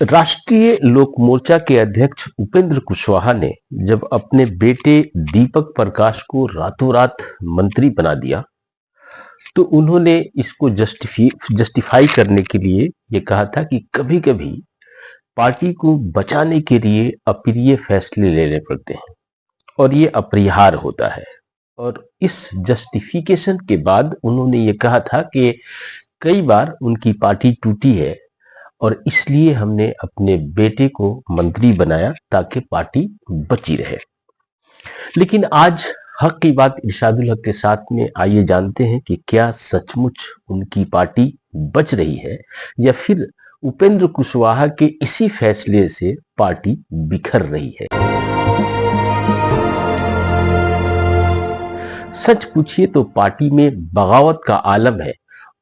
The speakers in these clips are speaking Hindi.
राष्ट्रीय लोक मोर्चा के अध्यक्ष उपेंद्र कुशवाहा ने जब अपने बेटे दीपक प्रकाश को रातों रात मंत्री बना दिया, तो उन्होंने इसको जस्टिफाई करने के लिए ये कहा था कि कभी-कभी पार्टी को बचाने के लिए अप्रिय फैसले लेने पड़ते हैं और ये अपरिहार्य होता है। और इस जस्टिफिकेशन के बाद उन्होंने ये कहा था कि कई बार उनकी पार्टी टूटी है और इसलिए हमने अपने बेटे को मंत्री बनाया ताकि पार्टी बची रहे। लेकिन आज हक की बात इरशादुल हक के साथ में आइए जानते हैं कि क्या सचमुच उनकी पार्टी बच रही है या फिर उपेंद्र कुशवाहा के इसी फैसले से पार्टी बिखर रही है। सच पूछिए तो पार्टी में बगावत का आलम है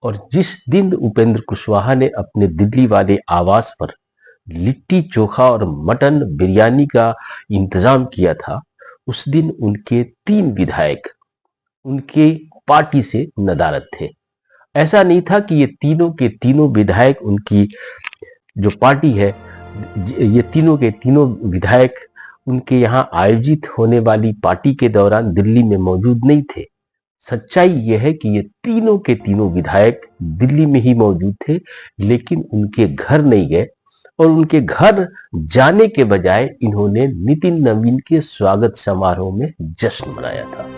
और जिस दिन उपेंद्र कुशवाहा ने अपने दिल्ली वाले आवास पर लिट्टी चोखा और मटन बिरयानी का इंतजाम किया था, उस दिन उनके 3 विधायक उनके पार्टी से नदारद थे। ऐसा नहीं था कि ये तीनों के तीनों विधायक उनकी जो पार्टी है, ये तीनों के तीनों विधायक उनके यहाँ आयोजित होने वाली पार्टी के दौरान दिल्ली में मौजूद नहीं थे। सच्चाई यह है कि ये तीनों के तीनों विधायक दिल्ली में ही मौजूद थे, लेकिन उनके घर नहीं गए और उनके घर जाने के बजाय इन्होंने नितिन नवीन के स्वागत समारोह में जश्न मनाया था।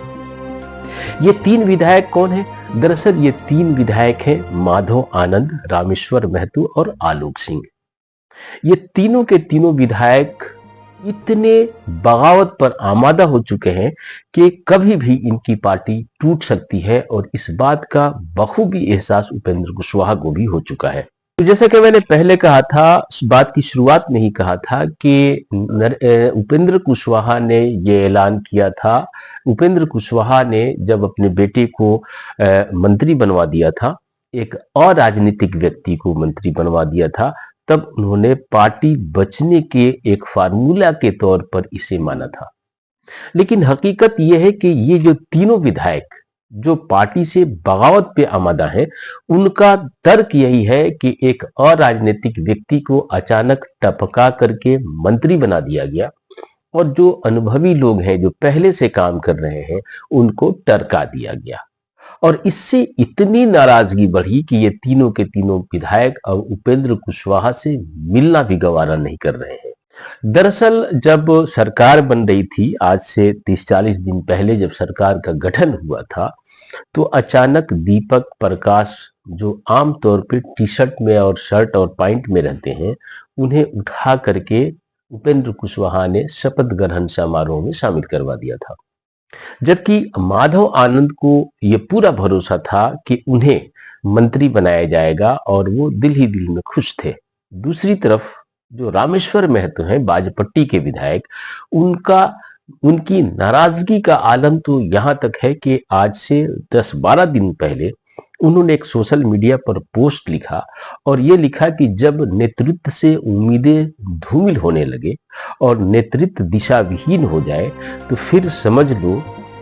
ये 3 विधायक कौन है? दरअसल ये 3 विधायक हैं माधव आनंद, रामेश्वर महतो और आलोक सिंह। ये तीनों के तीनों विधायक इतने बगावत पर आमादा हो चुके हैं कि कभी भी इनकी पार्टी टूट सकती है और इस बात का बखूबी एहसास उपेंद्र कुशवाहा को भी हो चुका है। तो जैसा कि मैंने पहले कहा था, बात की शुरुआत में ही कहा था कि उपेंद्र कुशवाहा ने ये ऐलान किया था। उपेंद्र कुशवाहा ने जब अपने बेटे को मंत्री बनवा दिया था, एक अराजनीतिक व्यक्ति को मंत्री बनवा दिया था, तब उन्होंने पार्टी बचने के एक फार्मूला के तौर पर इसे माना था। लेकिन हकीकत यह है कि ये जो तीनों विधायक जो पार्टी से बगावत पे आमादा है, उनका तर्क यही है कि एक अराजनीतिक व्यक्ति को अचानक टपका करके मंत्री बना दिया गया और जो अनुभवी लोग हैं, जो पहले से काम कर रहे हैं, उनको टरका दिया गया और इससे इतनी नाराजगी बढ़ी कि ये तीनों के तीनों विधायक अब उपेंद्र कुशवाहा से मिलना भी गवारा नहीं कर रहे हैं। दरअसल जब सरकार बन रही थी, आज से 30-40 दिन पहले जब सरकार का गठन हुआ था, तो अचानक दीपक प्रकाश जो आमतौर पे टी शर्ट में और शर्ट और पैंट में रहते हैं, उन्हें उठा करके उपेंद्र कुशवाहा ने शपथ ग्रहण समारोह में शामिल करवा दिया था। जबकि माधव आनंद को यह पूरा भरोसा था कि उन्हें मंत्री बनाया जाएगा और वो दिल ही दिल में खुश थे। दूसरी तरफ जो रामेश्वर महतो हैं, बाजपट्टी के विधायक, उनकी नाराजगी का आलम तो यहां तक है कि आज से 10-12 दिन पहले उन्होंने एक सोशल मीडिया पर पोस्ट लिखा और ये लिखा कि जब नेतृत्व से उम्मीदें धूमिल होने लगे और नेतृत्व दिशा विहीन हो जाए, तो फिर समझ लो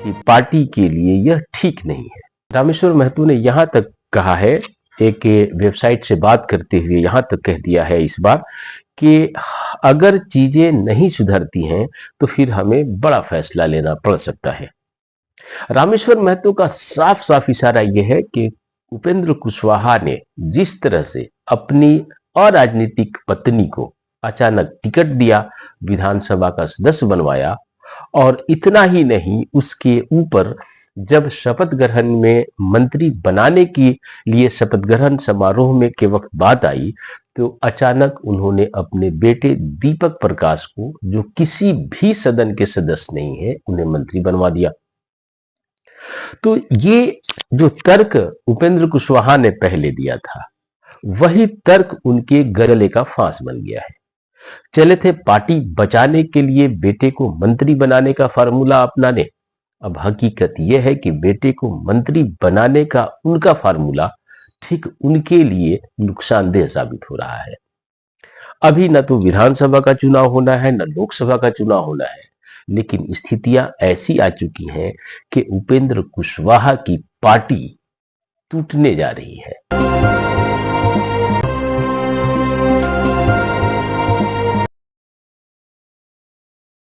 कि पार्टी के लिए यह ठीक नहीं है। रामेश्वर महतो ने यहां तक कहा है, एक वेबसाइट से बात करते हुए यहां तक कह दिया है इस बार कि अगर चीजें नहीं सुधरती हैं तो फिर हमें बड़ा फैसला लेना पड़ सकता है। रामेश्वर महतो का साफ साफ इशारा यह है कि उपेंद्र कुशवाहा ने जिस तरह से अपनी अराजनीतिक पत्नी को अचानक टिकट दिया, विधानसभा का सदस्य बनवाया और इतना ही नहीं, उसके ऊपर जब शपथ ग्रहण में मंत्री बनाने के लिए शपथ ग्रहण समारोह में के वक्त बात आई, तो अचानक उन्होंने अपने बेटे दीपक प्रकाश को, जो किसी भी सदन के सदस्य नहीं है, उन्हें मंत्री बनवा दिया। तो ये जो तर्क उपेंद्र कुशवाहा ने पहले दिया था, वही तर्क उनके गले का फांस बन गया है। चले थे पार्टी बचाने के लिए बेटे को मंत्री बनाने का फार्मूला अपनाने, अब हकीकत यह है कि बेटे को मंत्री बनाने का उनका फार्मूला ठीक उनके लिए नुकसानदेह साबित हो रहा है। अभी न तो विधानसभा का चुनाव होना है, न लोकसभा का चुनाव होना है, लेकिन स्थितियां ऐसी आ चुकी हैं कि उपेंद्र कुशवाहा की पार्टी टूटने जा रही है।